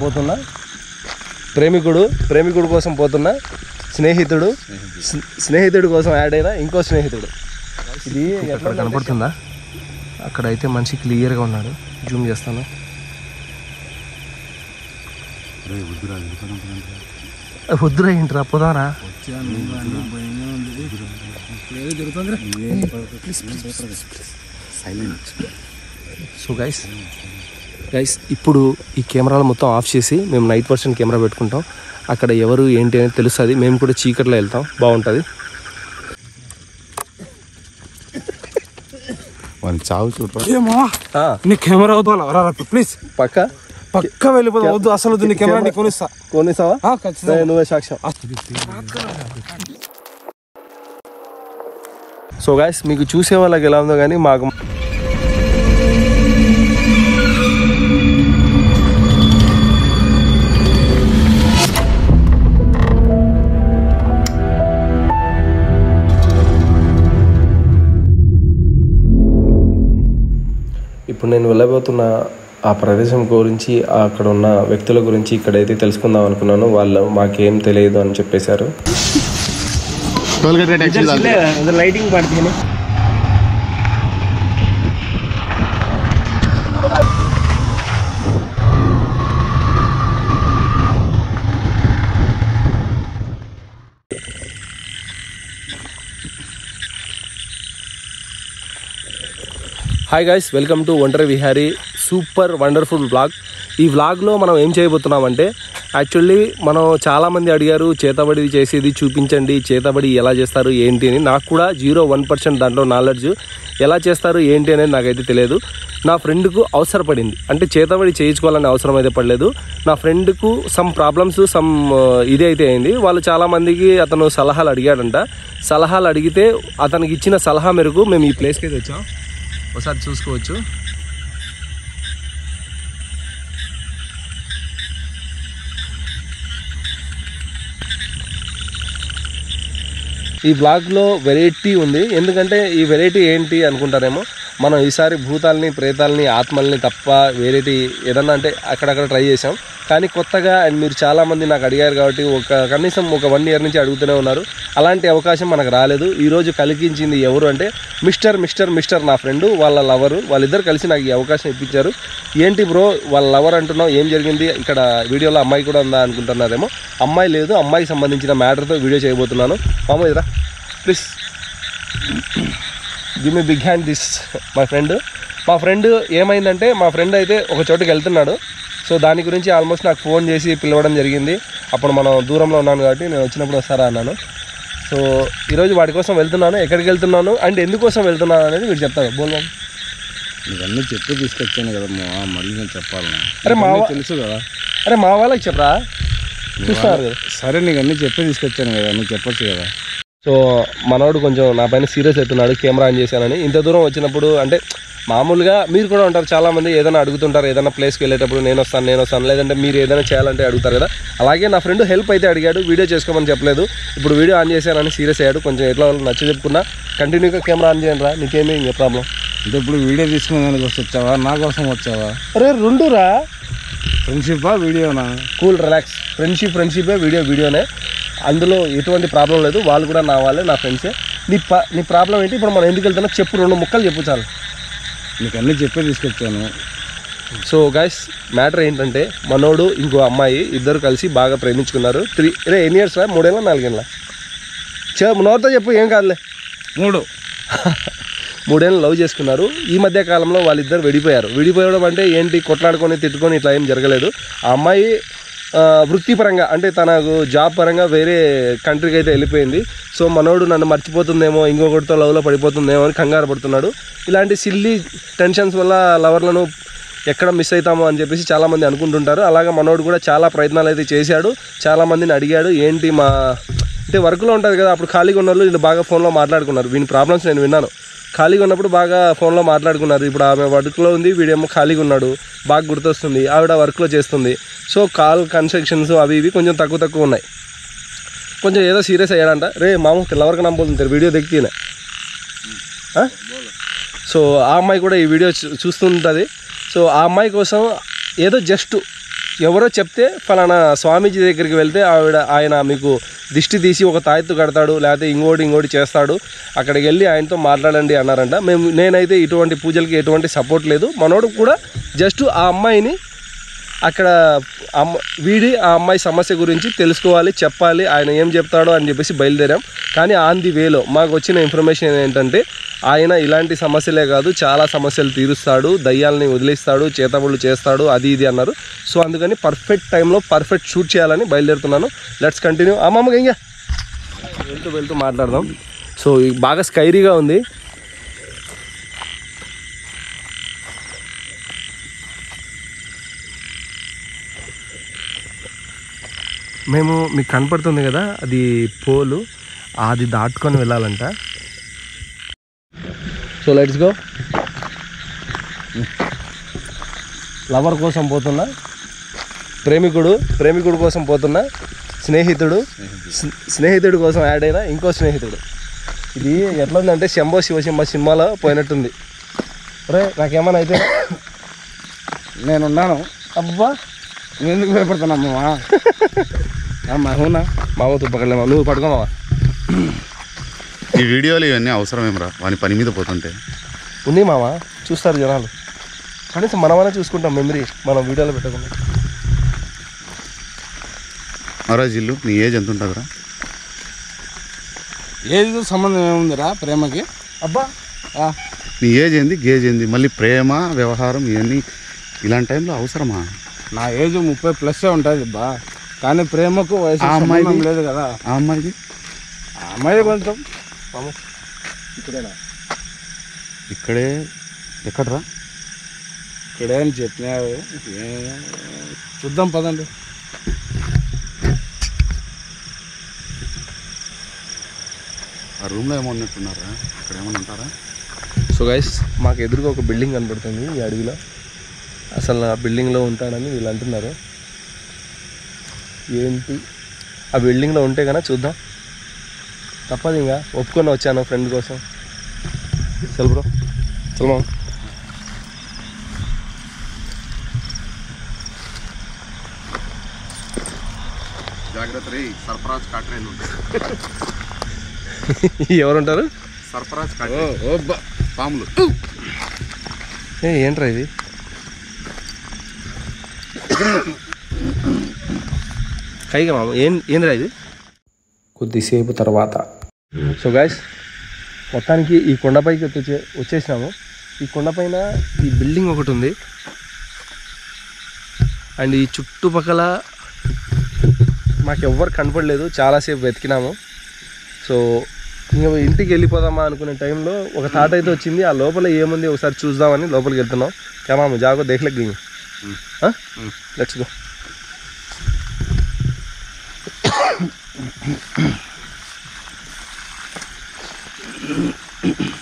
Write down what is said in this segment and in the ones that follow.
పోతున్నా, ప్రేమికుడు కోసం పోతున్నా, స్నేహితుడు కోసం యాడ్ అయినా ఇంకో స్నేహితుడు. ఇది ఎక్కడ కనపడుతుందా? అక్కడైతే మనిషి క్లియర్గా ఉన్నాడు, జూమ్ చేస్తాను. వద్దురా ఏంట్రా, పోదారా. సో గైస్ ఇప్పుడు ఈ కెమెరాలు మొత్తం ఆఫ్ చేసి మేము నైట్ వర్షన్ కెమెరా పెట్టుకుంటాం. అక్కడ ఎవరు ఏంటి అనేది తెలుస్తుంది. మేము కూడా చీకట్లో వెళ్తాం, బాగుంటుంది. నీ కెమెరా అవుతా ప్లీజ్, పక్క వెళ్ళిపోతా. వద్దు అసలు నీ కెమెరా నీ కొనిస్తావా? నువ్వే సాక్ష్యం. సో గైస్ మీకు చూసే వాళ్ళకి ఎలా ఉందో కానీ మాకు ఇప్పుడు నేను వెళ్ళబోతున్న ఆ ప్రదేశం గురించి, అక్కడ ఉన్న వ్యక్తుల గురించి ఇక్కడైతే తెలుసుకుందాం అనుకున్నాను. వాళ్ళు మాకేం తెలియదు అని చెప్పేశారు. లైటింగ్ పడుతుంది. హాయ్ గైస్, వెల్కమ్ టు ఒంటరి విహారీ సూపర్ వండర్ఫుల్ వ్లాగ్. ఈ వ్లాగ్లో మనం ఏం చేయబోతున్నామంటే, యాక్చువల్లీ మనం చాలామంది అడిగారు చేతబడి చేసేది చూపించండి, చేతబడి ఎలా చేస్తారు ఏంటి అని. నాకు కూడా 0.1% దాంట్లో నాలెడ్జ్, ఎలా చేస్తారు ఏంటి అనేది నాకైతే తెలియదు. నా ఫ్రెండ్కు అవసరపడింది, అంటే చేతబడి చేయించుకోవాలని అవసరం అయితే పడలేదు. నా ఫ్రెండ్కు సమ్ ప్రాబ్లమ్స్ ఇదే అయితే అయింది. వాళ్ళు చాలామందికి అతను సలహాలు అడిగాడంట. సలహాలు అడిగితే అతనికి ఇచ్చిన సలహా మేరకు మేము ఈ ప్లేస్కి అయితే వచ్చాం. ఒకసారి చూసుకోవచ్చు. ఈ వ్లాగ్లో వెరైటీ ఉంది. ఎందుకంటే ఈ వెరైటీ ఏంటి అనుకుంటారేమో, మనం ఈసారి భూతాలని, ప్రేతాలని, ఆత్మల్ని తప్ప వెరైటీ ఏదన్నా అంటే అక్కడక్కడ ట్రై చేసాం. కానీ కొత్తగా అండ్ మీరు చాలామంది నాకు అడిగారు కాబట్టి కనీసం ఒక 1 year నుంచి అడుగుతూనే ఉన్నారు. అలాంటి అవకాశం మనకు రాలేదు. ఈరోజు కలిగించింది ఎవరు అంటే మిస్టర్ నా ఫ్రెండు, వాళ్ళ లవరు. వాళ్ళిద్దరు కలిసి నాకు ఈ అవకాశం ఇప్పించారు. ఏంటి బ్రో వాళ్ళ లవర్ అంటున్నావు, ఏం జరిగింది? ఇక్కడ వీడియోలో అమ్మాయి కూడా ఉందా అనుకుంటున్నారేమో. అమ్మాయి లేదు, అమ్మాయికి సంబంధించిన మ్యాటర్తో వీడియో చేయబోతున్నాను. మామ ఇదరా please, give me big hand. This మా ఫ్రెండ్ ఏమైందంటే, మా ఫ్రెండ్ అయితే ఒక చోటుకి వెళ్తున్నాడు. సో దాని గురించి ఆల్మోస్ట్ నాకు ఫోన్ చేసి పిలవడం జరిగింది. అప్పుడు మనం దూరంలో ఉన్నాను కాబట్టి నేను వచ్చినప్పుడు వస్తారా అన్నాను. సో ఈరోజు వాడి కోసం వెళ్తున్నాను. ఎక్కడికి వెళ్తున్నాను అండ్ ఎందుకోసం వెళ్తున్నాను అనేది మీరు చెప్తాను. బోల్బాబు, నీకన్నీ చెప్పి తీసుకొచ్చాను కదా, మళ్ళీ నేను చెప్పాలన్నా. అరే తెలుసు కదా. అరే మా వాళ్ళకి చెప్పరా, చూస్తున్నారు కదా. సరే నీకు అన్నీ చెప్పి తీసుకొచ్చాను కదా, నువ్వు చెప్పొచ్చు కదా. సో మనోడు కొంచెం నా పైన సీరియస్ అవుతున్నాడు, కెమెరా ఆన్ చేశానని. ఇంత దూరం వచ్చినప్పుడు అంటే మామూలుగా మీరు కూడా ఉంటారు చాలామంది, ఏదైనా అడుగుతుంటారు, ఏదైనా ప్లేస్కి వెళ్ళేటప్పుడు నేను వస్తాను, లేదంటే మీరు ఏదైనా చేయాలంటే అడుగుతారు కదా. అలాగే నా ఫ్రెండ్ హెల్ప్ అయితే అడిగాడు, వీడియో చేసుకోమని చెప్పలేదు. ఇప్పుడు వీడియో ఆన్ చేశానని సీరియస్ అయ్యాడు. కొంచెం ఎట్లా నచ్చ చెప్పుకున్నా, కంటిన్యూగా కెమెరా ఆన్ చేయండి రా, నీకేమీ ఇంకా ప్రాబ్లం. అంటే ఇప్పుడు వీడియో తీసుకునే దానికి వచ్చావా, నా కోసం వచ్చావా? అరే రెండురా, ఫ్రెండ్షిప్పా వీడియోనా? కూల్ రిలాక్స్, ఫ్రెండ్షిపే, వీడియోనే. అందులో ఎటువంటి ప్రాబ్లం లేదు. వాళ్ళు కూడా నా వాళ్ళే, నా ఫ్రెండ్సే. నీ ప్రాబ్లం ఏంటి? ఇప్పుడు మనం ఎందుకు వెళ్తున్నా చెప్పు, 2 ముక్కలు చెప్పు చాలు. నీకు అన్నీ చెప్పే తీసుకొచ్చాను. సో గైస్ మ్యాటర్ ఏంటంటే, మనోడు ఇంకో అమ్మాయి ఇద్దరు కలిసి బాగా ప్రేమించుకున్నారు. ఎన్ని ఇయర్స్ రా? 3 ఏళ్ళ 4 ఏళ్ళ? నోరుతో చెప్పు, ఏం కాదులే. 3 ఏళ్ళు లవ్ చేసుకున్నారు. ఈ మధ్య కాలంలో వాళ్ళిద్దరు విడిపోయడం అంటే ఏంటి, కొట్లాడుకొని తిట్టుకొని ఇట్లా ఏం జరగలేదు. ఆ అమ్మాయి వృత్తిపరంగా అంటే తనకు జాబ్ పరంగా వేరే కంట్రీకి అయితే వెళ్ళిపోయింది. సో మనోడు నన్ను మర్చిపోతుందేమో, ఇంకొకటితో లవ్లో పడిపోతుందేమో అని కంగారు పడుతున్నాడు. ఇలాంటి సిల్లీ టెన్షన్స్ వల్ల లవర్లను ఎక్కడ మిస్ అవుతామో అని చెప్పేసి చాలామంది అనుకుంటుంటారు. అలాగే మనోడు కూడా చాలా ప్రయత్నాలు అయితే చేశాడు, చాలామందిని అడిగాడు. ఏంటి అంటే వర్క్లో ఉంటుంది కదా, అప్పుడు ఖాళీగా ఉన్న వాళ్ళు వీళ్ళు బాగా ఫోన్లో మాట్లాడుకున్నారు. వీని ప్రాబ్లమ్స్ నేను విన్నాను. ఖాళీగా ఉన్నప్పుడు బాగా ఫోన్లో మాట్లాడుకున్నారు. ఇప్పుడు ఆమె వర్క్లో ఉంది, వీడేమో ఖాళీగా ఉన్నాడు. బాగా గుర్తొస్తుంది, ఆవిడ వర్క్లో చేస్తుంది. సో కాల్ కన్స్ట్రక్షన్స్ అవి ఇవి కొంచెం తక్కువ ఉన్నాయి. కొంచెం ఏదో సీరియస్ అయ్యాడంట. రే మామూలు తెల్లవరకు నమ్మబోతుంటారు వీడియో దిగుతీనే. సో ఆ అమ్మాయి కూడా ఈ వీడియో చూస్తుంటుంది. సో ఆ అమ్మాయి కోసం ఏదో జస్ట్ ఎవరో చెప్తే ఫలానా స్వామీజీ దగ్గరికి వెళ్తే ఆయన మీకు దిష్టి తీసి ఒక తాయెత్తు కడతాడు, లేకపోతే ఇంకోటి చేస్తాడు, అక్కడికి వెళ్ళి ఆయనతో మాట్లాడండి అన్నారంట. నేనైతే ఇటువంటి పూజలకి ఎటువంటి సపోర్ట్ లేదు. మనోడు కూడా జస్ట్ ఆ అమ్మాయిని అక్కడ ఆ అమ్మాయి సమస్య గురించి తెలుసుకోవాలి, చెప్పాలి, ఆయన ఏం చెప్తాడో అని చెప్పేసి బయలుదేరాం. కానీ ఆన్ ది వేలో మాకు వచ్చిన ఇన్ఫర్మేషన్ ఏంటంటే ఆయన ఇలాంటి సమస్యలే కాదు చాలా సమస్యలు తీరుస్తాడు, దయ్యాలని వదిలేస్తాడు, చేతబడులు చేస్తాడు, అది ఇది అన్నారు. సో అందుకని పర్ఫెక్ట్ టైంలో పర్ఫెక్ట్ షూట్ చేయాలని బయలుదేరుతున్నాను. Let's continue. అమ్మమ్మకి ఇంకా వెళ్తూ మాట్లాడదాం. సో బాగా స్కైరీగా ఉంది. మేము మీకు కనపడుతుంది కదా అది పోలు, అది దాటుకొని వెళ్ళాలంట. So let's go. లవర్ కోసం పోతున్నా, ప్రేమికుడు కోసం పోతున్నా, స్నేహితుడు కోసం యాడ్ అయినా ఇంకో స్నేహితుడు. ఇది ఎట్లా ఉందంటే శంభో శివశంభ సినిమాలో పోయినట్టుంది. రే నాకేమన్నా అయితే నేనున్నాను. అబ్బా ఎందుకు భయపడుతున్నామ్మా? మామతో పక్కలేమా, నువ్వు పట్టుకోమావా. ఈ వీడియోలు ఇవన్నీ అవసరమేమరా వాని పని మీద పోతుంటే? ఉంది మామ, చూస్తారు జనాలు. కనీసం మనమైనా చూసుకుంటాం మెమరీ, మనం వీడియోలో పెట్టకుండా. మహారాజ్ ఇల్లు నీ ఏజ్ ఎంత ఉంటుందిరా? ఏజ్ సంబంధం ఏముందిరా ప్రేమకి? అబ్బా నీ ఏజ్ ఏంది, గేజ్ ఏంది, మళ్ళీ ప్రేమ వ్యవహారం ఇవన్నీ ఇలాంటి టైంలో అవసరమా? నా ఏజ్ 30+ ఉంటుంది బా, కానీ ప్రేమకు వయసు సంబంధం లేదు కదా. ఆ అమ్మాయిది కొంచెం ఇక్కడేనా? ఇక్కడే. ఎక్కడరా? ఇక్కడే అని చెప్పినావు. చూద్దాం పదండి. ఆ రూమ్లో ఏమో ఉన్నట్టున్నారా? ఇక్కడ ఏమన్నా ఉంటారా? సో గైస్ మాకు ఎదురుగా ఒక బిల్డింగ్ కనపడుతుంది ఈ అడవిలో. అసలు ఆ బిల్డింగ్లో ఉంటాడని వీళ్ళు అంటున్నారు. ఏంటి ఆ బిల్డింగ్లో ఉంటే కన్నా చూద్దాం, తప్పదు. ఇంకా ఒప్పుకొని వచ్చాను ఫ్రెండ్ కోసం. చల్ బ్రో, చల్ మామ. జాగ్రత్త రే, సర్ఫరాజ్ కాట్రేలు ఉంటాయి. ఎవరుంటారు? సర్ఫరాజ్ పాములు. ఏంట్రా ఇది? కైగా మామ ఏంద్రా ఇది? కొద్దిసేపు తర్వాత సో గైస్ మొత్తానికి ఈ కొండపైకి వచ్చేసినాము. ఈ కొండపైన ఈ బిల్డింగ్ ఒకటి ఉంది, అండ్ ఈ చుట్టుపక్కల మాకు ఎవ్వరు కనపడలేదు. చాలాసేపు వెతికినాము. సో ఇంకా ఇంటికి వెళ్ళిపోదామా అనుకునే టైంలో ఒక థాట్ అయితే వచ్చింది. ఆ లోపల ఏముంది ఒకసారి చూద్దామని లోపలికి వెళ్తున్నాం. క్యామాము జాగో దేఖలేక దిగి. Let's go.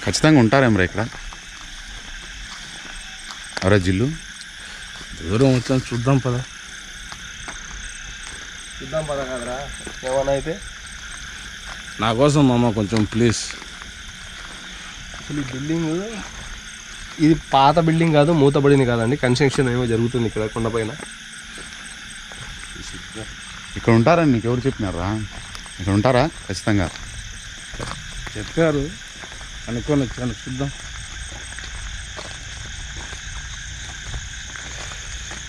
ఖచ్చితంగా ఉంటారేమరా ఇక్కడ? అవరా జిల్లు దూరం వచ్చాను, చూద్దాం పద. కదరా ఏమన్నా అయితే నా కోసం మామ కొంచెం ప్లీజ్. అసలు ఈ బిల్డింగ్ ఇది పాత బిల్డింగ్ కాదు, మూతబడింది కాదండి. కన్స్ట్రక్షన్ ఏమో జరుగుతుంది ఇక్కడ కొండపైన. ఇక్కడ ఉంటారని నీకు ఎవరు చెప్పినారా? ఇక్కడ ఉంటారా ఖచ్చితంగా? చెప్పారు, అనుకొని వచ్చాను, చూద్దాం.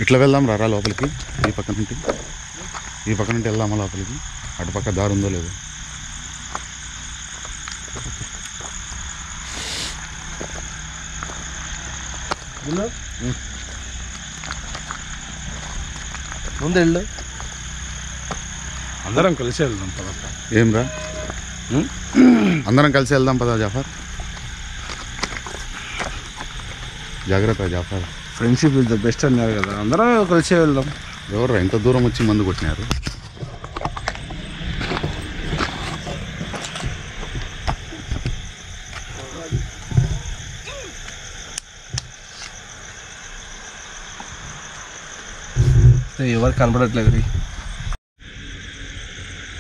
ఇట్లా వెళ్దాం రా లోపలికి. ఈ పక్క నుండి వెళ్దామా లోపలికి? అటుపక్క దారి ఉందో లేదో. ముందు వెళ్ళు, అందరం కలిసి వెళ్దాం పద. ఏం రా, అందరం కలిసి వెళ్దాం పదా జాఫర్. జాగ్రత్త Jafar. Friendship is the best అన్నారు కదా, అందరం కలిసి వెళ్దాం. ఎవరు ఇంత దూరం వచ్చి మందు కొట్టినారు? ఎవరు కనపడట్లేదు.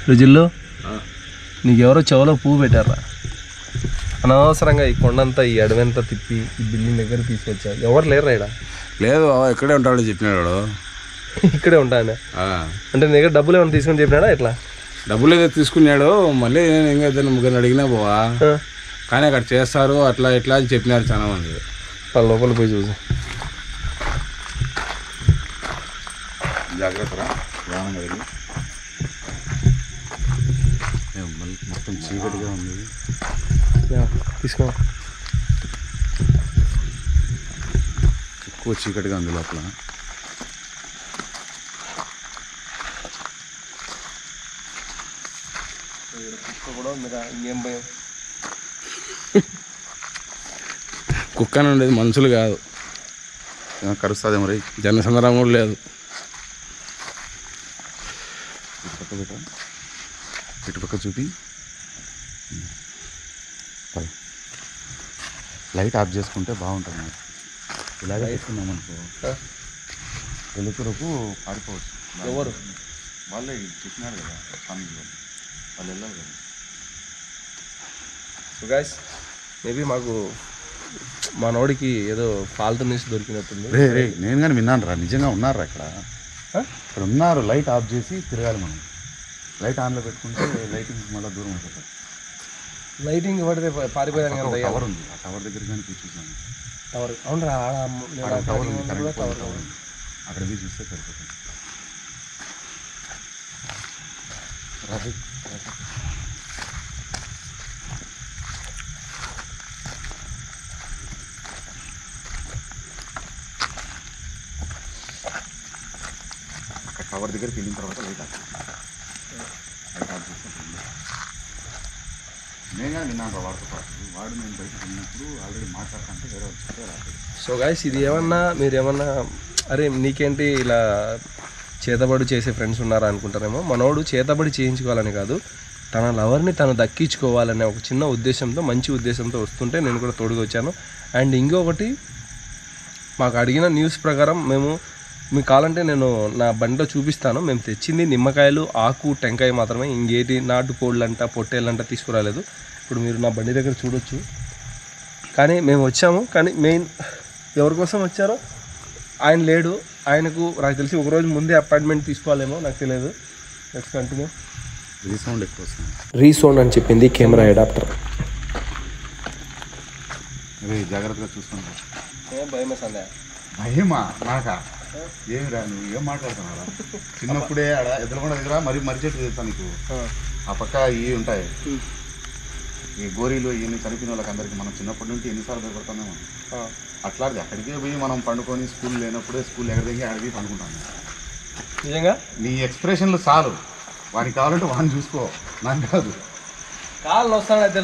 రుజుల్లో నీకెవరో చెవులో పువ్వు పెట్టారా? అనవసరంగా ఈ కొండంతా ఈ అడవంతా తిప్పి ఈ బిల్డింగ్ దగ్గర తీసుకొచ్చా. ఎవరు లేరా ఇక్కడ? లేదు, ఇక్కడే ఉంటాడు చెప్పినాడు. ఇక్కడే ఉంటాను. అంటే నీ దగ్గర డబ్బులు ఏమైనా తీసుకొని చెప్పినాడా ఎట్లా? డబ్బులు ఏదో తీసుకున్నాడు. మళ్ళీ నేను ఇంకా ఇద్దరు ముగ్గురు అడిగినా పోవా, కానీ అక్కడ చేస్తారు అట్లా ఇట్లా అని చెప్పినారు చాలా మంది. లోపల పోయి చూసి జాగ్రత్త మొత్తం చీకటిగా ఉంది. తీసుకో. ఎక్కువ చీకటిగా ఉంది లోపల. ఇంకేం భయం? కుక్క అని ఉండేది, మనుషులు కాదు. కరుస్తుంది మరి. జనసంద్రం కూడా లేదు. ఇటుపక్క చూపి. లైట్ ఆఫ్ చేసుకుంటే బాగుంటుంది. ఇలాగే తీసుకున్నాం అనుకో వెలుతురుకు పారిపోవచ్చు. ఎవరు వాళ్ళే చెప్పినారు కదా స్వామిజీ వాళ్ళు వెళ్ళాలి కదా. సో గైస్ మేబీ మాకు మనోడికి ఏదో ఫాల్తు న్యూస్ దొరికినట్టుంది. రే నేను కానీ విన్నాను రా, నిజంగా ఉన్నారా ఇక్కడ ఉన్నారు. లైట్ ఆఫ్ చేసి తిరగాలి మనం. లైట్ ఆన్లో పెట్టుకుంటే లైటింగ్ మళ్ళీ దూరం అయిపోతుంది. లైటింగ్ పడితే పారిపోయాను కదా. టవర్ ఉంది, ఆ టవర్ దగ్గర కానీ చూసాను. టవర్ అవునరా? టవర్ ఉంది, టవర్ ఉంది. అక్కడ పోయి చూస్తే సరిపోతుంది. అక్కడ టవర్ దగ్గరికి వెళ్ళిన తర్వాత లైట్ ఆఫ్ చేస్తే నేను కానీ విన్నాను వాడితో పాటు. వాడు నేను బయటకు వెళ్ళినప్పుడు ఆల్రెడీ మాట్లాడుతుంటే వేరే వచ్చి రాలేదు. సో గైస్ ఇది ఏమన్నా మీరు ఏమన్నా అరే నీకేంటి ఇలా చేతబడి చేసే ఫ్రెండ్స్ ఉన్నారా అనుకుంటారేమో. మనోడు చేతబడి చేయించుకోవాలని కాదు, తన లవర్ని తను దక్కించుకోవాలనే ఒక చిన్న ఉద్దేశంతో, మంచి ఉద్దేశంతో వస్తుంటే నేను కూడా తోడుగా వచ్చాను. అండ్ ఇంకొకటి మాకు అడిగిన న్యూస్ ప్రకారం మీకు కావాలంటే నేను నా బండిలో చూపిస్తాను. మేము తెచ్చింది నిమ్మకాయలు, ఆకు, టెంకాయ మాత్రమే. ఇంకేటి నాటు కోళ్ళంట పొట్టేళ్ళంట తీసుకురాలేదు. ఇప్పుడు మీరు నా బండి దగ్గర చూడొచ్చు. కానీ మేము వచ్చాము. కానీ మెయిన్ ఎవరి కోసం వచ్చారో ఆయన లేడు. ఆయనకు నాకు తెలిసి ఒకరోజు ముందే అపాయింట్మెంట్ తీసుకోవాలేమో, నాకు తెలియదు. Next continue. రీసౌండ్ ఎక్కువ వస్తుంది. రీసౌండ్ అని చెప్పింది కెమెరా అడాప్టర్. జాగ్రత్తగా చూసుకుంటా. భయమే సందే. భయమా నాకా? ఏమి రా, నువ్వు ఏం మాట్లాడుతున్నారా? చిన్నప్పుడే ఆడ ఎదురుకొండ దగ్గర మరి చెట్టు తెలుసా నీకు? ఆ పక్క ఇవి ఉంటాయి, ఈ గోరీలు ఇవన్నీ చనిపోయిన వాళ్ళకి అందరికి మనం చిన్నప్పటి నుంచి ఎన్నిసార్లు భయపడుతున్నాము. అట్లాంటిది అక్కడికే పోయి మనం పండుకొని స్కూల్ లేనప్పుడే స్కూల్ ఎక్కడికి అడిగి పండుకుంటాము. నిజంగా నీ ఎక్స్ప్రెషన్లు చాలు. వానికి కావాలంటే వాడిని చూసుకో, నాకు కాదు. కాళ్ళు వస్తాను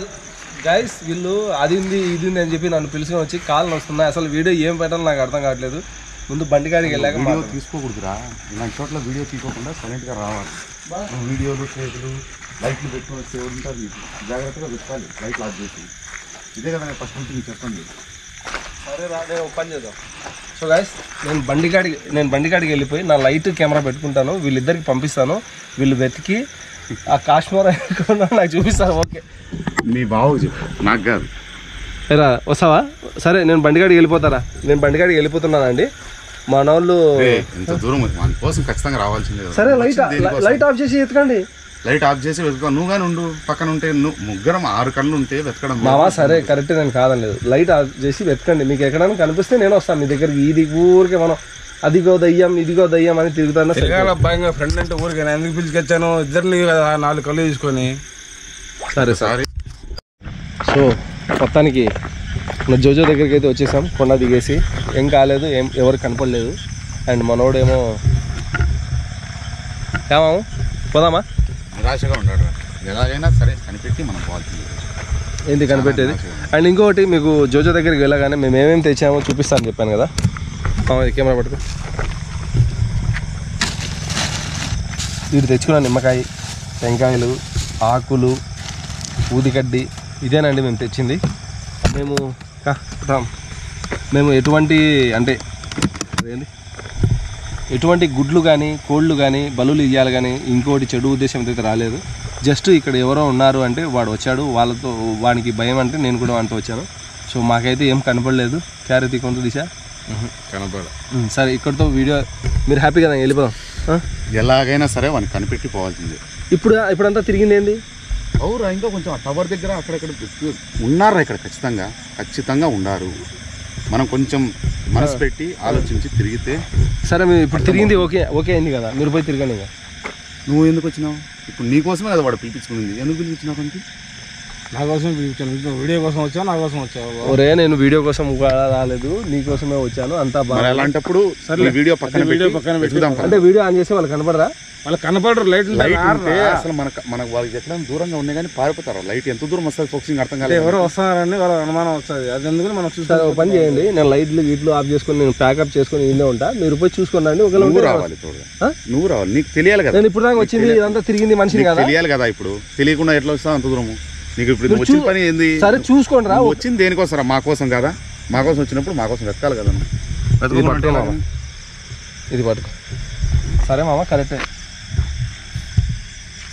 గైస్. వీళ్ళు అది ఉంది ఇది ఉంది అని చెప్పి నన్ను పిలుచుకొని వచ్చి కాళ్ళు వస్తున్నాయి. అసలు వీడియో ఏం పెట్టాలో నాకు అర్థం కావట్లేదు. ముందు బండి కాడికి వెళ్ళాక వీడియో తీసుకోకూడదురా. ఇలాంటి చోట్ల వీడియో తీసుకోకుండా సైలెంట్గా రావాలి. వీడియోలు చేతులు లైట్లు పెట్టుకుని వస్తే ఉంటారు. మీకు జాగ్రత్తగా పెట్టుకోవాలి. లైట్లు ఆఫ్ చేసి. ఇదే కదా నేను ఫస్ట్ నుంచి మీకు చెప్పండి. సరే రా, నేను పని చేద్దాం. సో గైస్ నేను బండి కాడికి వెళ్ళిపోయి నా లైట్ కెమెరా పెట్టుకుంటాను. వీళ్ళిద్దరికి పంపిస్తాను. వీళ్ళు వెతికి ఆ కాశ్మీర్ నాకు చూపిస్తాను. ఓకే మీ బావకు చెప్పు, నాకు కాదు. రా వస్తావా? సరే నేను బండికాడికి వెళ్ళిపోతారా? నేను బండికాడికి వెళ్ళిపోతున్నానండి. మన వాళ్ళు ఇంత దూరం మన కోసం ఖచ్చితంగా రావాల్సిందే. సరే లైట్ ఆఫ్ చేసి ఎత్తుకండి. లైట్ ఆఫ్ చేసి వెతుకో. నువ్వు కానీ ఉండు పక్కన ఉంటే. ముగ్గురం 6 కళ్ళు ఉంటే వెతకడం మావా. సరే కరెక్ట్, నేను కాదనలేదు. లైట్ ఆఫ్ చేసి వెతకండి. మీకు ఎక్కడైనా కనిపిస్తే నేను వస్తాను మీ దగ్గరికి. ఇది ఊరికే మనం అదిగో దయ్యం ఇదిగో దయ్యం అని తిరుగుతాను. భయంగా ఫ్రెండ్ అంటే ఊరికే ఎందుకు పిలిచుకొచ్చాను? ఇద్దరిని 4 కళ్ళు తీసుకొని. సరే సార్. సో మొత్తానికి మన జోజో దగ్గరికి అయితే వచ్చేసాం. కొండ దిగేసి ఏం కాలేదు, ఎవరు కనపడలేదు. అండ్ మనోడేమో ఏమాము పోదామా? నిరాశగా ఉన్నాడు. ఎలాగైనా సరే కనిపెట్టి మనం పోవాల్సింది. ఏంటి కనిపెట్టేది? అండ్ ఇంకొకటి మీకు జోజో దగ్గరికి వెళ్ళగానే మేము ఏమేమి తెచ్చామో చూపిస్తాను చెప్పాను కదా. కెమెరా పట్టుకో. వీడు తెచ్చుకున్న నిమ్మకాయ, టెంకాయలు, ఆకులు, ఊదికడ్డి ఇదేనండి మేము తెచ్చింది. మేము ఎటువంటి గుడ్లు కానీ కోళ్ళు కానీ బలులు ఇవ్వాలి కానీ ఇంకోటి చెడు ఉద్దేశం అయితే రాలేదు. జస్ట్ ఇక్కడ ఎవరో ఉన్నారు అంటే వాడు వచ్చాడు, వాళ్ళతో వానికి భయం అంటే నేను కూడా వాడితో వచ్చాను. సో మాకైతే ఏం కనపడలేదు. క్యారెట్ కొంత దిశ కనపడ. సరే ఇక్కడితో వీడియో మీరు హ్యాపీ కదా వెళ్ళిపోదాం. ఎలాగైనా సరే వాడిని కనిపెట్టి పోవాల్సిందే. ఇప్పుడంతా తిరిగింది ఏంది? అవురా ఇంకా కొంచెం ఆ టవర్ దగ్గర అక్కడక్కడ ఉన్నారా ఇక్కడ ఖచ్చితంగా ఉన్నారు. మనం కొంచెం మనసు పెట్టి ఆలోచించి తిరిగితే. సరే మీరు ఇప్పుడు తిరిగింది ఓకే అయింది కదా, మీరు పోయి తిరగండి. ఇంకా నువ్వు ఎందుకు వచ్చినావు? ఇప్పుడు నీ కోసమే కదా వాడు పిలిపించుకునింది. ఎందుకు పిలిపించినావు? కొంచెం నా కోసం పిలిపించాను. వీడియో కోసం వచ్చావు, నా కోసం వచ్చావు? ఒరే నేను వీడియో కోసం రాలేదు, నీ కోసమే వచ్చాను. అంతా బాగా. అలాంటప్పుడు సరే వీడియో పక్కన పెట్టుదాం. అంటే వీడియో ఆన్ చేస్తే వాళ్ళు కనపడరా? వాళ్ళు కనపడరు. లైట్ అసలు మనకు వాళ్ళకి ఎక్కడ దూరంగా ఉన్నాయి కానీ పారిపోతారు. లైట్ ఎంత దూరం వస్తుంది ఫోకసింగ్ అర్థం కాలేదు. ఎవరు వస్తున్నారని వాళ్ళ అనుమానం వస్తుంది. అది ఎందుకు మనం చూస్తారు. ఒక పని చేయండి, నేను లైట్లు ఆఫ్ చేసుకొని నేను ప్యాకప్ చేసుకొని ఇన్నే ఉంటా, మీరు పోయి చూసుకోండి. నువ్వు రావాలి, నువ్వు రావాలి. నీకు తెలియాలి కదా. నేను ఇప్పుడు దాకా వచ్చింది ఇదంతా తిరిగింది మనిషిని కదా, తెలియాలి కదా. ఇప్పుడు తెలియకుండా ఎట్లా వస్తావు అంత దూరము? నీకు ఇప్పుడు వచ్చిన పని ఏంది? సరే చూసుకోండి రా. వచ్చింది దేనికోసం? మా కోసం కదా. మా కోసం వచ్చినప్పుడు మా కోసం వెతకాలి కదా. ఇది పట్టుకో. సరే మామ కరెక్టే.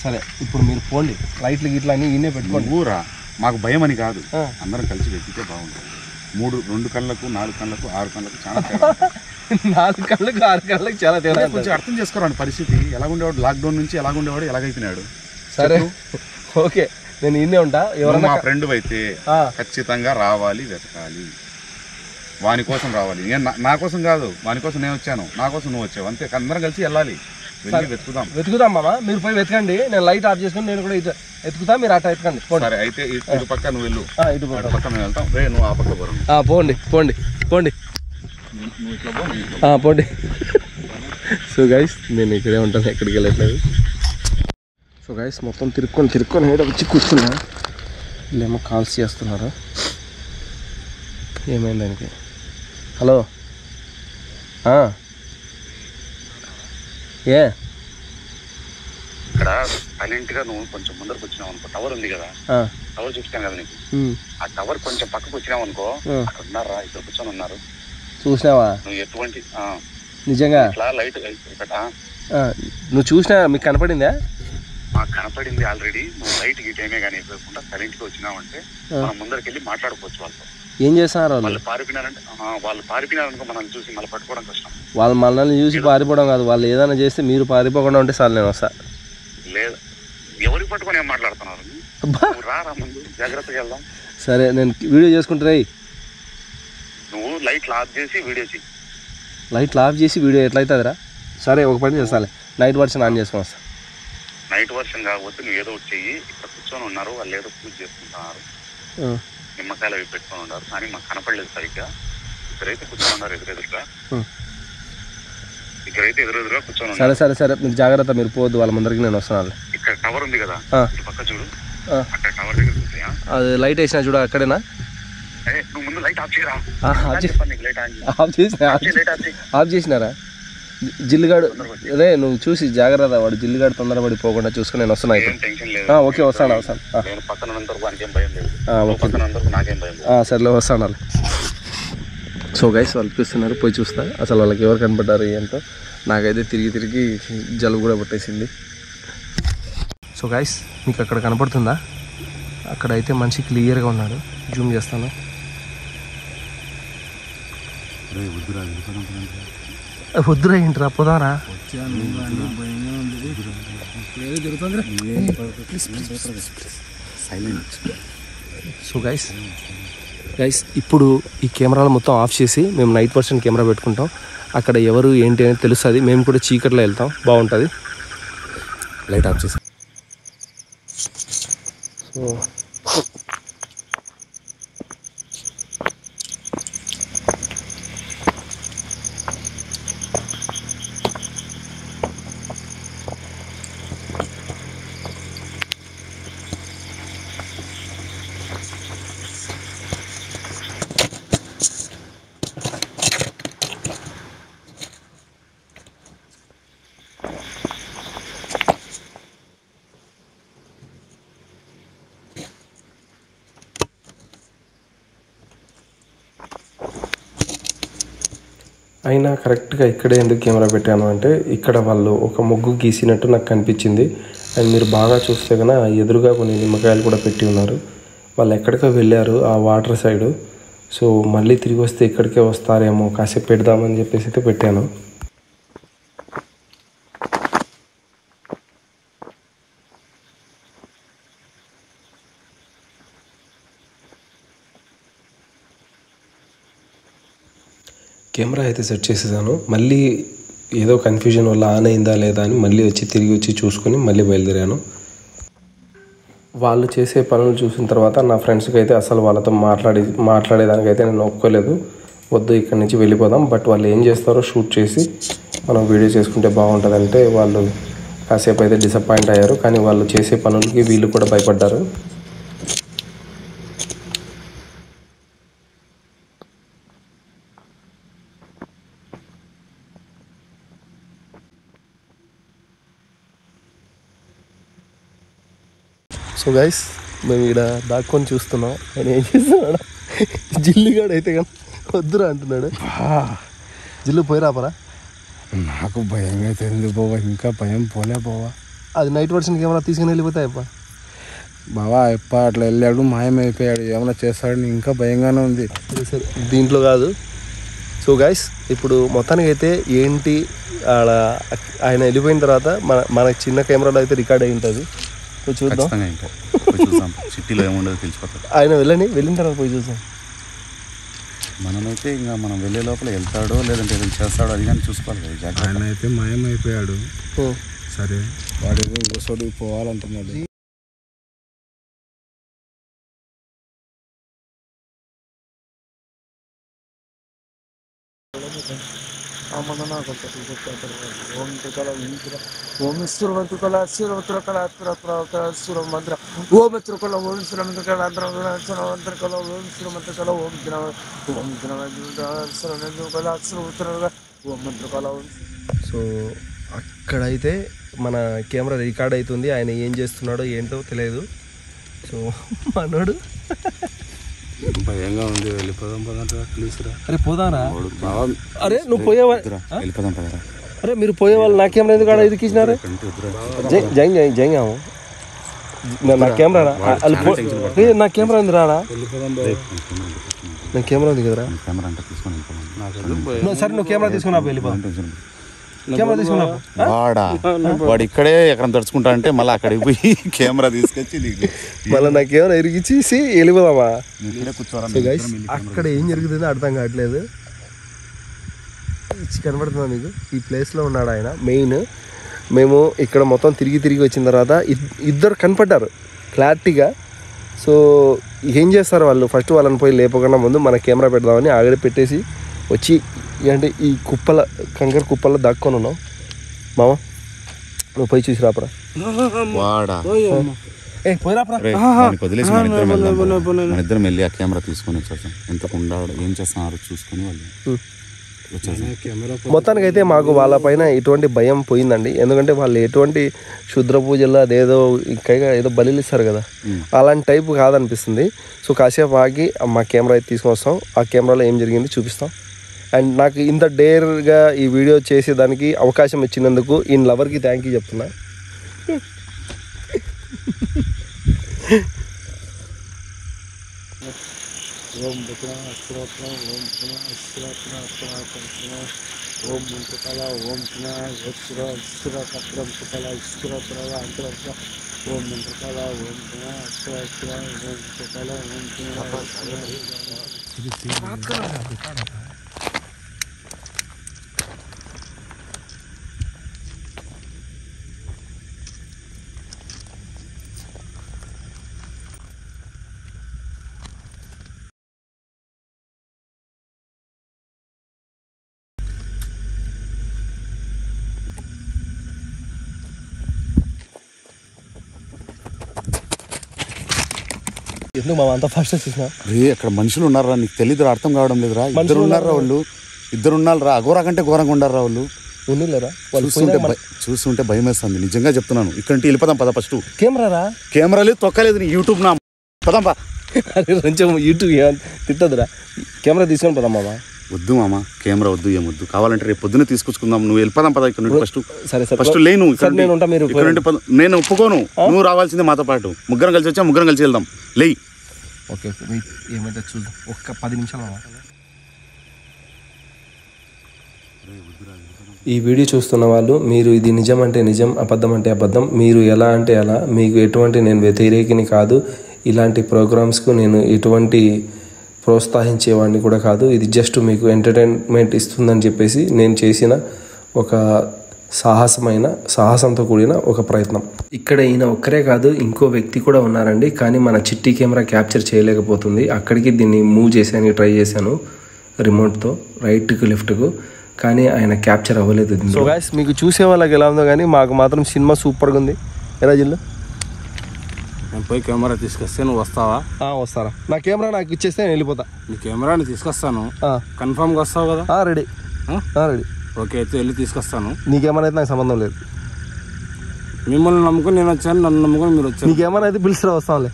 సరే ఇప్పుడు మీరు పోండి, లైట్లు గిట్లు అన్నీ ఇన్నే పెట్టుకోండి. ఊరా మాకు భయం అని కాదు, అందరం కలిసి వెతికితే బాగుంటుంది. 2 కళ్ళకు 4 కళ్ళకు 6 కళ్ళకు చాలా తేడా. 4 కళ్ళకు 6 కళ్ళకు చాలా తేడా. కొంచెం అర్థం చేసుకోరండి పరిస్థితి. ఎలాగుండేవాడు లాక్డౌన్ నుంచి, ఎలాగుండేవాడు ఎలాగైపోయినాడు. సరే ఓకే, నేను ఇన్నే ఉంటా. ఎవరైనా మా ఫ్రెండ్ అయితే ఖచ్చితంగా రావాలి, వెతకాలి. వాని కోసం రావాలి. నా కోసం కాదు, వాని కోసం నేను వచ్చాను, నా కోసం నువ్వు వచ్చావు. అంతే, అందరం కలిసి వెళ్ళాలి. వెతుకుదాం మామ. మీరు పోయి వెతకండి, నేను లైట్ ఆఫ్ చేసుకుని నేను కూడా ఇటు ఎత్తుకుతా, మీరు అట్లా ఎత్తుకండి. సరే అయితే ఇటు పక్క నువ్వు వెళ్ళు, ఇటు పక్క మేము వెళ్తాం. నువ్వు ఆ పక్క పోండి. నువ్వు ఇట్లా పోండి. సో గైస్ నేను ఇక్కడే ఉంటాను, ఎక్కడికి వెళ్ళట్లేదు. సో గైస్ మొత్తం తిరుక్కొని ఏదో వచ్చి కూర్చున్నా. వీళ్ళేమో కాల్స్ చేస్తున్నారు. ఏమైంది దానికి? హలో ఇక్కడ సైలెంట్ గా నువ్వు కొంచెం ముందరకు వచ్చినావు అనుకో, టవర్ ఉంది కదా, టవర్ చూపిస్తాను కదా నీకు. ఆ టవర్ కొంచెం పక్కకు వచ్చినావు అనుకో, అక్కడ ఉన్నారా, ఇక్కడ కూర్చొని ఉన్నారు. చూసినావా నువ్వు? ఎటువంటి నిజంగా లైట్ ఇక్కడ నువ్వు చూసినా మీకు కనపడిందా? మాకు కనపడింది ఆల్రెడీ. నువ్వు లైట్ ఈ టైమే కానీ ఇవ్వకుండా సైలెంట్ గా వచ్చినావంటే మనం ముందరికి వెళ్ళి మాట్లాడుకోవచ్చు వాళ్ళతో. ఏం చేస్తున్నారు వాళ్ళు? పారిపోయినారనుకో మనం చూసి మళ్ళీ పట్టుకోవడం కష్టం. వాళ్ళు మనల్ని చూసి పారిపోవడం కాదు, వాళ్ళు ఏదైనా చేస్తే మీరు పారిపోకుండా ఉంటే చాలు, నేను వస్తా. లేదు, ఎవరికి పట్టుకొని ఏం మాట్లాడుతున్నారు? రారా ముందు, జాగ్రత్తగా వెళ్దాం. సరే నేను వీడియో చేసుకుంటారా? నువ్వు లైట్లు ఆఫ్ చేసి వీడియో చేయి. లైట్లు ఆఫ్ చేసి వీడియో ఎట్లయితుందిరా? సరే ఒక పని చేస్తాలే, నైట్ వర్షన్ ఆన్ చేసుకొని వస్తా. నైట్ వర్షన్ కాకపోతే నువ్వు ఏదో ఒకటి చెయ్యి. ఇక్కడ కూర్చొని ఉన్నారు, వాళ్ళు ఏదో పూజ చేసుకుంటున్నారు, నిమ్మకాయలు అవి పెట్టుకొని ఉన్నారు, కానీ మాకు కనపడలేదు సరిగ్గా. ఇక్కడైతే కూర్చొని ఉన్నారు ఎదురెదురుగా, కూర్చొని ఉన్నారు. సరే మీరు జాగ్రత్త, మీరు పోవద్దు, వాళ్ళ ముందరికి నేను వస్తున్నాను. ఇక్కడ టవర్ ఉంది కదా, ఇటు పక్క చూడు, అక్కడ టవర్ దగ్గర కూర్చోయా. అది లైట్ వేసినా చూడ అక్కడేనా? నువ్వు ముందు లైట్ ఆఫ్ చేయరా. ఆఫ్ చేసినారా? జిల్లుగాడు అదే నువ్వు చూసి జాగ్రత్త, వాడు జిల్లుగాడు తొందరపడి పోకుండా చూసుకుని నేను వస్తున్నా. ఓకే వస్తాను. సరేలే వస్తాను. సో గైస్ వాళ్ళు పిలుస్తున్నారు, పోయి చూస్తా అసలు వాళ్ళకి ఎవరు కనపడ్డారు ఏంటో. నాకైతే తిరిగి జలుబు కూడా పట్టేసింది. సో గైస్ మీకు అక్కడ కనపడుతుందా? అక్కడైతే మనిషి క్లియర్గా ఉన్నాడు, జూమ్ చేస్తాను. వద్దురా ఏంట్రా, పోదారా. సో గైస్ ఇప్పుడు ఈ కెమెరాలు మొత్తం ఆఫ్ చేసి మేము నైట్ పర్సన్ కెమెరా పెట్టుకుంటాం. అక్కడ ఎవరు ఏంటి అనేది తెలుస్తుంది. మేము కూడా చీకట్లో వెళ్తాం, బాగుంటుంది. లైట్ ఆఫ్ చేసి సో అయినా కరెక్ట్గా ఇక్కడే ఎందుకు కెమెరా పెట్టాను అంటే ఇక్కడ వాళ్ళు ఒక ముగ్గు గీసినట్టు నాకు కనిపించింది. అండ్ మీరు బాగా చూస్తే కన్నా ఎదురుగా కొన్ని నిమ్మకాయలు కూడా పెట్టి ఉన్నారు. వాళ్ళు ఎక్కడికో వెళ్ళారు ఆ వాటర్ సైడు. సో మళ్ళీ తిరిగి వస్తే ఇక్కడికే వస్తారేమో, కాసేపు పెడదామని చెప్పేసి అయితే పెట్టాను. కెమెరా అయితే సెట్ చేసేసాను. మళ్ళీ ఏదో కన్ఫ్యూజన్ వల్ల ఆన్ అయిందా లేదా అని మళ్ళీ తిరిగి వచ్చి చూసుకొని మళ్ళీ బయలుదేరాను. వాళ్ళు చేసే పనులు చూసిన తర్వాత నా ఫ్రెండ్స్కి అయితే అసలు వాళ్ళతో మాట్లాడేదానికైతే నేను ఒప్పుకోలేదు. వద్దు ఇక్కడి నుంచి వెళ్ళిపోదాం, బట్ వాళ్ళు ఏం చేస్తారో షూట్ చేసి మనం వీడియో చేసుకుంటే బాగుంటుందంటే వాళ్ళు కాసేపు అయితే డిసప్పాయింట్ అయ్యారు. కానీ వాళ్ళు చేసే పనులకి వీళ్ళు కూడా భయపడ్డారు. సో గైస్ మేము ఇక్కడ దాక్కొని చూస్తున్నాం. ఆయన ఏం చేస్తున్నాడు, జిల్లుగాడు అయితే కానీ వద్దురా అంటున్నాడు. జిల్లు పోయి రాపరా. నాకు భయంగా అయితే ఎందుకు బావా, ఇంకా భయం పోలే బావా. అది నైట్ వర్షన్ కెమెరా తీసుకుని వెళ్ళిపోతాయి అప్ప బావా. ఎప్ప అట్లా వెళ్ళాడు, మాయమైపోయాడు, ఏమైనా చేస్తాడని ఇంకా భయంగానే ఉంది. సరే దీంట్లో కాదు. సో గైస్ ఇప్పుడు మొత్తానికి అయితే ఏంటి ఆడ ఆయన వెళ్ళిపోయిన తర్వాత మన చిన్న కెమెరాలో అయితే రికార్డ్ అయి ఉంటుంది. చూద్దాం, సిటీలో ఏముండదు తెలిసిపోతుంది. ఆయన వెళ్ళిన తర్వాత పోయి చూద్దాం. మనమైతే ఇంకా మనం వెళ్ళే లోపల వెళ్తాడో లేదంటే ఏదైనా చేస్తాడో అది కానీ చూసుకోవాలి కదా. ఆయన అయితే మాయమైపోయాడు. సరే వాడు ఊసోడు పోవాలంటున్నాడు. సో అక్కడైతే మన కెమెరా రికార్డ్ అవుతుంది. ఆయన ఏం చేస్తున్నాడో ఏంటో తెలియదు. సో మనోడు భయంగా ఉంది, వెళ్ళిపోదాం పదంటారా ప్లీజ్ రా. అరే పోదారా. అరే నువ్వు పోయేవా, వెళ్ళిపోదాం పదరా. అరే మీరు పోయేవాళ్ళు నా కెమెరా ఎందుకు ఆడ ఇరికిచ్చినారు. జంగాము నా కెమెరా నా కెమెరా ఉంది రాడా. నా కెమెరా ఉంది కదరా. కెమెరా అంటే తీసుకొని వెళ్ళిపోదాం. సరే నువ్వు కెమెరా తీసుకున్నా వెళ్ళిపోదాం. కెమెరా తీసుకున్నా వాడు ఇక్కడే ఎక్కడ తడుచుకుంటా అంటే మళ్ళీ అక్కడికి పోయి కెమెరా తీసుకొచ్చి మళ్ళీ నా కెమెరా ఇరికిచ్చేసి వెళ్ళిపోదామా. కూర్చోరా. అక్కడ ఏం జరుగుతుందో అర్థం కావట్లేదు. కనబడుతుందా మీకు, ఈ ప్లేస్లో ఉన్నాడు ఆయన మెయిన్. మేము ఇక్కడ మొత్తం తిరిగి వచ్చిన తర్వాత ఇద్దరు కనపడ్డారు క్లారిటీగా. సో ఏం చేస్తారు వాళ్ళు, ఫస్ట్ వాళ్ళని పోయి లేపకుండా ముందు మన కెమెరా పెడదామని ఆగడి పెట్టేసి వచ్చి అంటే ఈ కంకర కుప్పల్లో దాక్కొని ఉన్నావు. మామ నువ్వు పోయి చూసి రాపరా. వదిలేసి మన ఇద్దరం వెళ్ళి ఆ కెమెరా తీసుకొని వచ్చేస్తాం. ఎంతకు ఉండాడు ఏం చేస్తున్నారు చూసుకొని వాళ్ళు మొత్తానికి అయితే మాకు వాళ్ళ పైన ఎటువంటి భయం పోయిందండి. ఎందుకంటే వాళ్ళు ఎటువంటి శుద్ర పూజల్లో అదేదో ఇంకా ఏదో బలిలు ఇస్తారు కదా, అలాంటి టైపు కాదనిపిస్తుంది. సో కాసేపు ఆగి మా కెమెరా అయితే తీసుకొని వస్తాం. ఆ కెమెరాలో ఏం జరిగింది చూపిస్తాం. అండ్ నాకు ఇంత డేర్గా ఈ వీడియో చేసేదానికి అవకాశం ఇచ్చినందుకు ఈయన లవర్కి థ్యాంక్ యూ చెప్తున్నా. ఓం భుతన అస్త్రోత్ర ఓం పున అస్త్రోత్ర ఓం మంత్రకళ ఓం పున అస్త్ర చక్రం పుతల అస్త్రోత్ర అంతరోత్ర ఓం మంత్రకళ ఓం పున అస్త్రోత్ర ఓం పుతల ఓం పున. ఎందుకు మా అంత ఫాస్ట్ వచ్చేసిన. అక్కడ మనుషులు ఉన్నారా నీకు తెలీదు, అర్థం కావడం లేదురా. ఇద్దరు ఉన్నారా వాళ్ళు, ఇద్దరు ఉన్నారా. అఘోరా కంటే ఘోరంగా ఉండారా వాళ్ళు. చూస్తుంటే భయం వేస్తుంది నిజంగా చెప్తున్నాను. ఇక్కడి వెళ్ళిపోదాం పద. ఫస్ట్ కెమెరా లేదు తొక్కలేదు నీ యూట్యూబ్ నా పదాం పా. కొంచెం యూట్యూబ్ తిట్టదురా. కెమెరా తీసుకొని పోదాం మామ. వద్దు మామ, కెమెరా వద్దు, ఏమొద్దు. కావాలంటే రేపు పొద్దున్న తీసుకొచ్చుకుందాం. నువ్వు వెళ్ళిపోదాం పద ఇక్కడ నుండి. ఫస్ట్ లేను నేను ఒప్పుకోను. నువ్వు రావాల్సిందే మాతో పాటు. ముగ్గురం కలిసి వచ్చా, ముగ్గురం కలిసి వెళ్దాం. లేయి. ఓకే ఏమైతే చూద్దాం. ఒక్క 10 నిమిషాలు. ఈ వీడియో చూస్తున్న వాళ్ళు మీరు ఇది నిజం అంటే నిజం, అబద్ధం అంటే అబద్ధం, మీరు ఎలా అంటే ఎలా, మీకు ఎటువంటి నేను వ్యతిరేకిని కాదు, ఇలాంటి ప్రోగ్రామ్స్కు నేను ఎటువంటి ప్రోత్సహించేవాడిని కూడా కాదు. ఇది జస్ట్ మీకు ఎంటర్టైన్మెంట్ ఇస్తుందని చెప్పేసి నేను చేసిన ఒక సాహసంతో కూడిన ఒక ప్రయత్నం. ఇక్కడ ఈయన ఒక్కరే కాదు, ఇంకో వ్యక్తి కూడా ఉన్నారండి. కానీ మన చిట్టి కెమెరా క్యాప్చర్ చేయలేకపోతుంది. అక్కడికి దీన్ని మూవ్ చేసాను, ట్రై చేశాను రిమోట్తో రైట్కు లెఫ్ట్కు, కానీ ఆయన క్యాప్చర్ అవ్వలేదు. సో గైస్ మీకు చూసే వాళ్ళకి ఎలా ఉందో కానీ మాకు మాత్రం సినిమా సూపర్గా ఉంది. ఎలా జిల్లు నేను పోయి కెమెరా తీసుకొస్తే నువ్వు వస్తావా? వస్తారా? నా కెమెరా నాకు ఇచ్చేస్తే నేను వెళ్ళిపోతా. నీ కెమెరాని తీసుకొస్తాను, కన్ఫామ్గా వస్తావు కదా? Ready ready. ఓకే, అయితే వెళ్ళి తీసుకొస్తాను. నీకేమైనా అయితే నాకు సంబంధం లేదు. మిమ్మల్ని నమ్ముకొని నేను వచ్చాను, నన్ను నమ్ముకొని మీరు వచ్చాను. నీకేమైనా అయితే పిలిచిరా వస్తాంలే.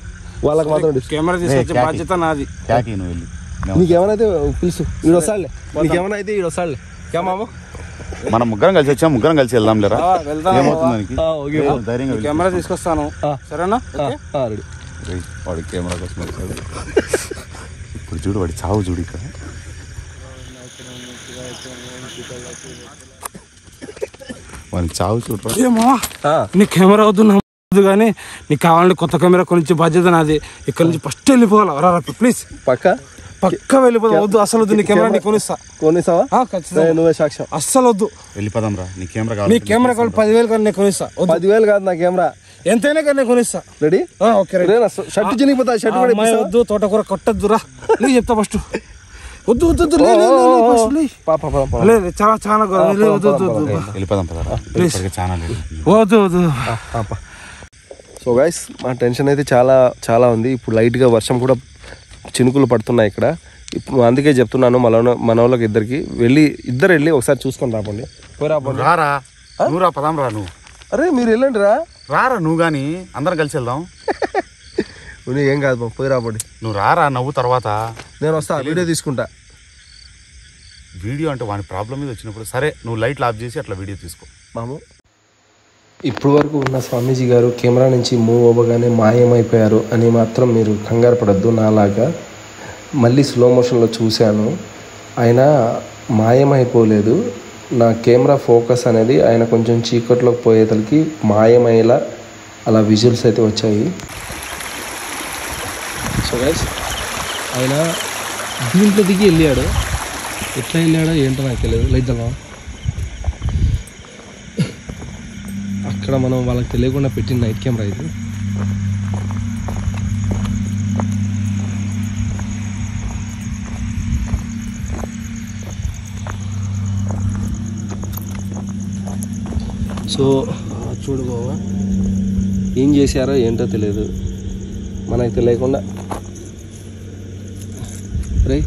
వాళ్ళకి మాత్రం కెమెరా తీసుకొచ్చే బాధ్యత నాది. నీకేమైనా అయితే పిలుసు, ఈడు వస్తాడులే. నీకేమైనా అయితే ఈడు వస్తాడులే. మామ మనం ముగ్గురం కలిసి వచ్చాం, ముగ్గురం కలిసి వెళ్దాం లేరా? ధైర్యంగా కెమెరా తీసుకొస్తాను, సరేనా? రెడీ. వాడి కెమెరా కోసం ఇప్పుడు చూడు, వాడి చావు చూడు. ఇక్కడ వాడికి చావు చూడు. నీ కెమెరా వద్దు కానీ నీకు కావాలంటే కొత్త కెమెరా కొనిచ్చే బాధ్యత నాది. ఇక్కడ నుంచి ఫస్ట్ వెళ్ళిపోవాలి ప్లీజ్. పక్కా వెళ్ళిపోదాం. వద్దు అసలు వద్దు, నీ కెమెరా నీకు కొనిస్తావా? నువ్వే సాక్ష్యం. అస్సలు వద్దు, వెళ్ళిపోదాం రా. నీ కెమెరా నీ కెమెరా కావాలి 10,000 కానీ నేను కొనిస్తా. 10,000 కాదు నా కెమెరా, ఎంతైనా కానీ నేను కొనిస్తా. రెడీ? ఓకే. షర్ట్ చినిగిపోతా. షర్ట్ వద్దు, తోటకూర కొట్టద్దురా. నీకు చెప్తా ఫస్ట్. వద్దు వద్దు వద్దు, చాలా చాలా వెళ్ళిపోదాం వద్దు వద్దు. సో గైస్ మా టెన్షన్ అయితే చాలా చాలా ఉంది. ఇప్పుడు లైట్గా వర్షం కూడా చినుకులు పడుతున్నాయి ఇక్కడ. ఇప్పుడు అందుకే చెప్తున్నాను మన వాళ్ళకి ఇద్దరు వెళ్ళి ఒకసారి చూసుకొని రాపండి. పోయి రాపండి. రారా, నువ్వు రా, పదాం రా. నువ్వు అరే మీరు వెళ్ళండి రారా. నువ్వు కానీ అందరం కలిసి వెళ్దాం. ఏం కాదు బాబు, పోయి రాపండి. నువ్వు రారా, నవ్వు తర్వాత నేను వస్తా, వీడియో తీసుకుంటా. వీడియో అంటే వాడి ప్రాబ్లం మీద వచ్చినప్పుడు సరే నువ్వు లైట్లు ఆఫ్ చేసి అట్లా వీడియో తీసుకో మాము. ఇప్పుడు వరకు ఉన్న స్వామీజీ గారు కెమెరా నుంచి మూవ్ అవ్వగానే మాయమైపోయారు అని మాత్రం మీరు కంగారు పడద్దు. నాలాగా మళ్ళీ స్లో మోషన్లో చూశాను, ఆయన మాయమైపోలేదు. నా కెమెరా ఫోకస్ అనేది ఆయన కొంచెం చీకట్లోకి పోయేతలకి మాయమయ్యేలా అలా విజువల్స్ అయితే వచ్చాయి. సో గైస్ ఆయన దీంట్లో దిగి వెళ్ళాడు. ఎట్లా వెళ్ళాడో ఏంటో నాకు తెలియదు. లైట్ అలా అక్కడ మనం వాళ్ళకి తెలియకుండా పెట్టిన నైట్ కెమెరా ఇది. సో చూడు బాబా, ఏం చేశారో ఏంటో తెలియదు, మనకు తెలియకుండా. రే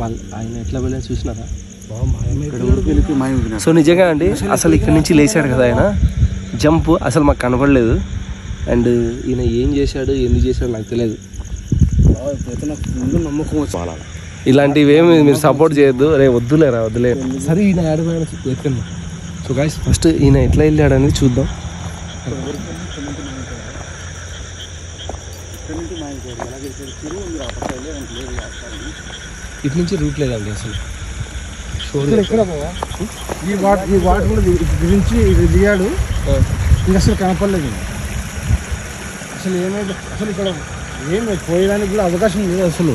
వాళ్ళు ఆయన ఎట్లా వెళ్ళని చూసినారా? సో నిజంగా అండి, అసలు ఇక్కడ నుంచి లేచాడు కదా ఆయన, జంప్ అసలు మాకు కనపడలేదు. అండ్ ఈయన ఏం చేశాడు, ఎందుకు చేశాడు నాకు తెలియదు. ఇలాంటివి ఏమి మీరు సపోర్ట్ చేయొద్దు. రే వద్దులేరా, వద్దులే. సరే ఈయన ఆడిపోయాడు ఎత్తుకున్నా. సో గాయ్స్ ఫస్ట్ ఈయన ఎట్లా వెళ్ళాడు అనేది చూద్దాం. ఇటు నుంచి రూట్ లేదండి అసలు. ఎక్కడ ఈ వాటర్ గురించి ఇది దిగాడు, ఇంకా అసలు కనపడలేదు. అసలు ఏమైంది, అసలు ఇక్కడ ఏమి పోయేదానికి కూడా అవకాశం లేదు. అసలు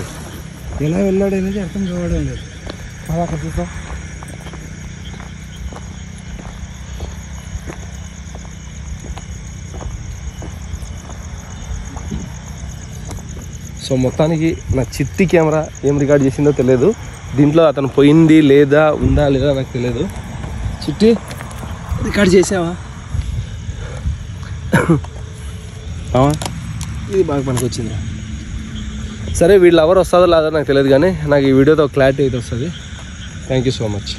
ఎలా వెళ్ళాడు అనేది అర్థం కావడం లేదు. అలా అక్కడ చూద్దాం. సో మొత్తానికి నా చిట్టి కెమెరా ఏం రికార్డ్ చేసిందో తెలియదు. దీంట్లో అతను పోయింది లేదా ఉందా లేదా నాకు తెలియదు. చిట్టి రికార్డ్ చేసావా? ఇది బాగా పనికి వచ్చింది. సరే వీళ్ళు ఎవరు వస్తుందో లేదో నాకు తెలియదు, కానీ నాకు ఈ వీడియోతో క్లారిటీ అయితే వస్తుంది. Thank you so much.